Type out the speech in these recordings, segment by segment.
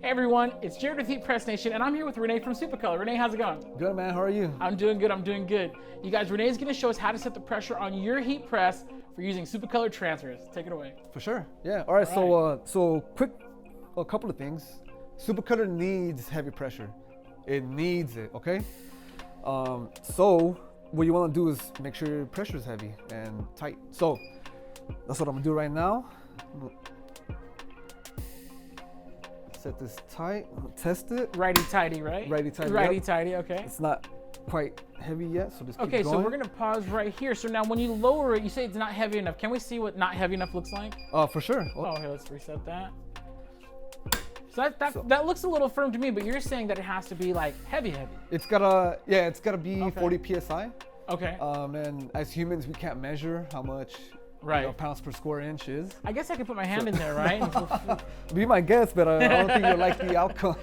Hey everyone, it's Jared with Heat Press Nation, and I'm here with Rene from Supacolor. Rene, how's it going? Good, man. How are you? I'm doing good. You guys, Rene's going to show us how to set the pressure on your heat press for using Supacolor transfers. Take it away. For sure. Yeah. All right. So quick, a couple of things. Supacolor needs heavy pressure. It needs it. Okay. So what you want to do is make sure your pressure is heavy and tight. So that's what I'm gonna do right now. Set this tight. I'm gonna test it. Righty-tighty, right? Righty-tighty. Righty-tighty, okay. It's not quite heavy yet, so just keep Okay, going. so we're gonna pause right here. So now when you lower it, you say it's not heavy enough. Can we see what not heavy enough looks like? For sure. Oh, here, let's reset that. So that looks a little firm to me, but you're saying that it has to be like heavy. It's gotta be Okay. 40 psi. Okay. And as humans, we can't measure how much pounds per square inch is. I guess I could put my hand in there, right? Be my guest, but I don't think you'll like the outcome.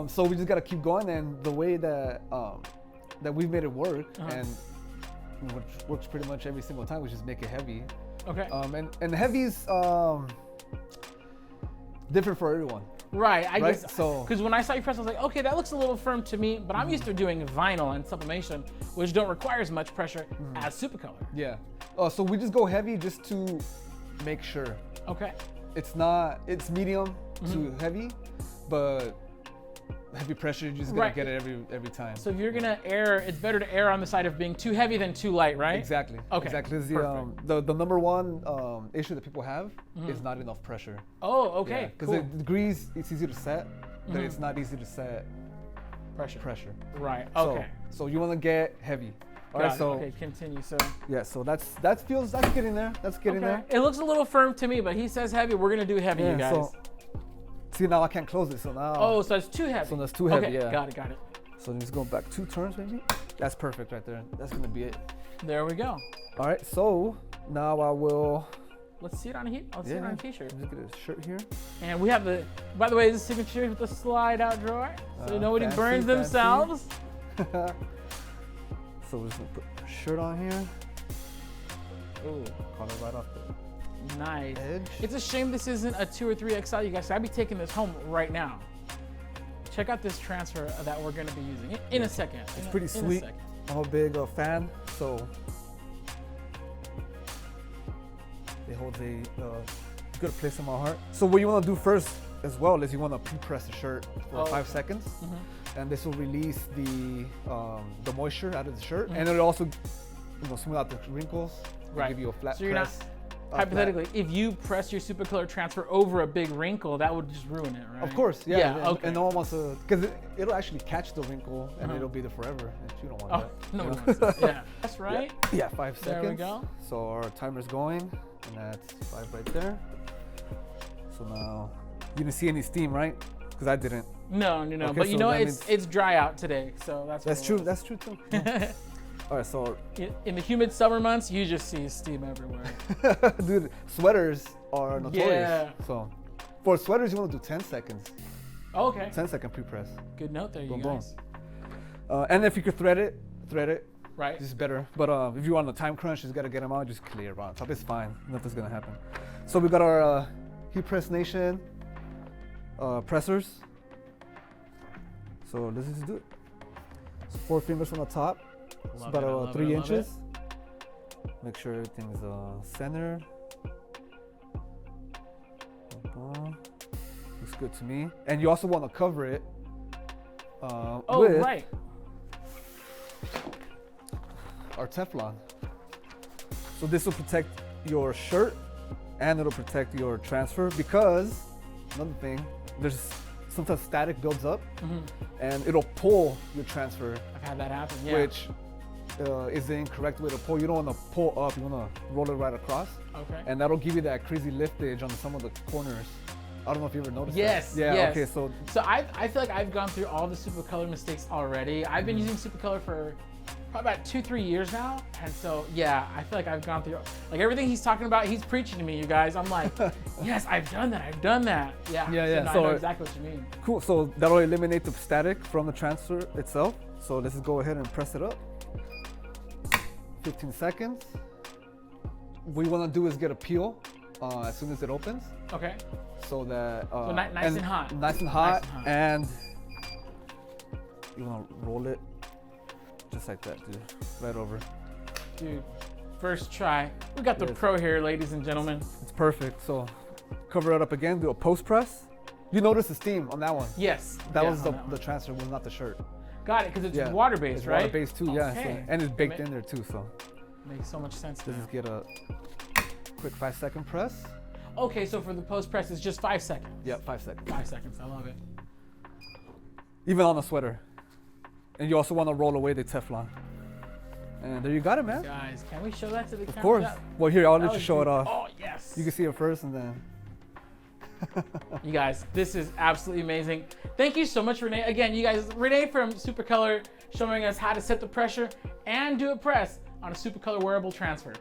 So we just gotta keep going, and the way that we've made it work, and which works pretty much every single time, we just make it heavy. Okay. And heavy's different for everyone. Right, I guess, so because when I saw you press, I was like, okay, that looks a little firm to me, but I'm used to doing vinyl and sublimation, which don't require as much pressure as Supacolor. Yeah. So we just go heavy just to make sure. Okay. It's medium to heavy, but heavy pressure, you're just gonna get it every time. So if you're gonna err, it's better to err on the side of being too heavy than too light, right? Exactly. Okay. Exactly. This is the number one issue that people have is not enough pressure. Oh, okay. Because cool. the degrees, it's easy to set, but it's not easy to set pressure. Right. Okay. So you want to get heavy. All right. So okay, continue. So yeah. So that's getting there. That's getting there. It looks a little firm to me, but he says heavy. We're gonna do heavy, you guys. So, see, now I can't close it, so now. Oh, so it's too heavy. So that's too heavy. Okay, Yeah. got it. So just go back 2 turns, maybe. That's perfect right there. That's gonna be it. There we go. All right. So now I will. Let's see it on heat. Let's see it on a t-shirt. Just get a shirt here. And we have by the way, this signature with the slide-out drawer, so nobody burns fancy. themselves. So we're just gonna put a shirt on here. Ooh, Caught it right off the nice. edge. It's a shame this isn't a 2 or 3XL, you guys. I'd be taking this home right now. Check out this transfer that we're gonna be using in a second. It's pretty sweet. I'm a big fan, so it holds a good place in my heart. So what you want to do first as well is you want to pre-press the shirt for 5 seconds, and this will release the moisture out of the shirt, and it'll also smooth out the wrinkles, give you a flat so you're press. Hypothetically, if you press your Supacolor transfer over a big wrinkle, that would just ruin it, right? Of course, yeah. Yeah, okay. And no one wants to, because it'll actually catch the wrinkle and it'll be there forever. And you don't want that. No one wants that. Yeah, that's right. Yeah, 5 seconds. There we go. So our timer's going, and that's 5 right there. So now, you didn't see any steam, right? Because I didn't. No. Okay, but you so know, it's dry out today, so that's true. That's true too. All right, so in the humid summer months, you just see steam everywhere. dude, sweaters are notorious. Yeah. So for sweaters, you want to do 10 seconds. Okay. 10-second pre-press. Good note there, you Boom, guys. And if you could thread it. Right. This is better. But if you want a time crunch, you just gotta get them out. Just clear on top. It's fine. Nothing's gonna happen. So we got our Heat Press Nation pressers. So let's just do it. So 4 fingers from the top. It's about 3 inches. Make sure everything's centered. Looks good to me. And you also want to cover it with our Teflon. So this will protect your shirt and it'll protect your transfer, because another thing, there's sometimes static builds up and it'll pull your transfer. I've had that happen, yeah. Which is the incorrect way to pull. You don't want to pull up, you want to roll it right across. Okay. And that'll give you that crazy liftage on some of the corners. I don't know if you ever noticed that. Yes. Okay, so I feel like I've gone through all the Supacolor mistakes already. I've been using Supacolor for probably about 2-3 years now, and so yeah, I feel like I've gone through like everything he's talking about. He's preaching to me, you guys. I'm like, yes, I've done that. Yeah. So I know exactly what you mean. Cool. So that'll eliminate the static from the transfer itself. So let's just go ahead and press it up. 15 seconds. What you want to do is get a peel as soon as it opens. Okay. so that nice and hot. Nice and hot, and you want to roll it just like that, dude. Right over. Dude, first try. We got the pro here, ladies and gentlemen. It's perfect. So cover it up again, do a post press. You notice the steam on that one. Yes. That was the transfer, was not the shirt. Got it, because it's water-based, it's right? Water-based too, yeah. So, and it's baked in there too, so. Makes so much sense. Let's just get a quick 5-second press. Okay, so for the post press, it's just 5 seconds. Yeah, 5 seconds. 5 seconds, I love it. Even on a sweater. And you also want to roll away the Teflon. And there you got it, man. Guys, can we show that to the camera? Of course. Well, here, I'll let you show it off. Oh, yes. You can see it first and then. You guys, this is absolutely amazing. Thank you so much, Rene. Again, you guys, Rene from Supacolor showing us how to set the pressure and do a press on a Supacolor wearable transfer.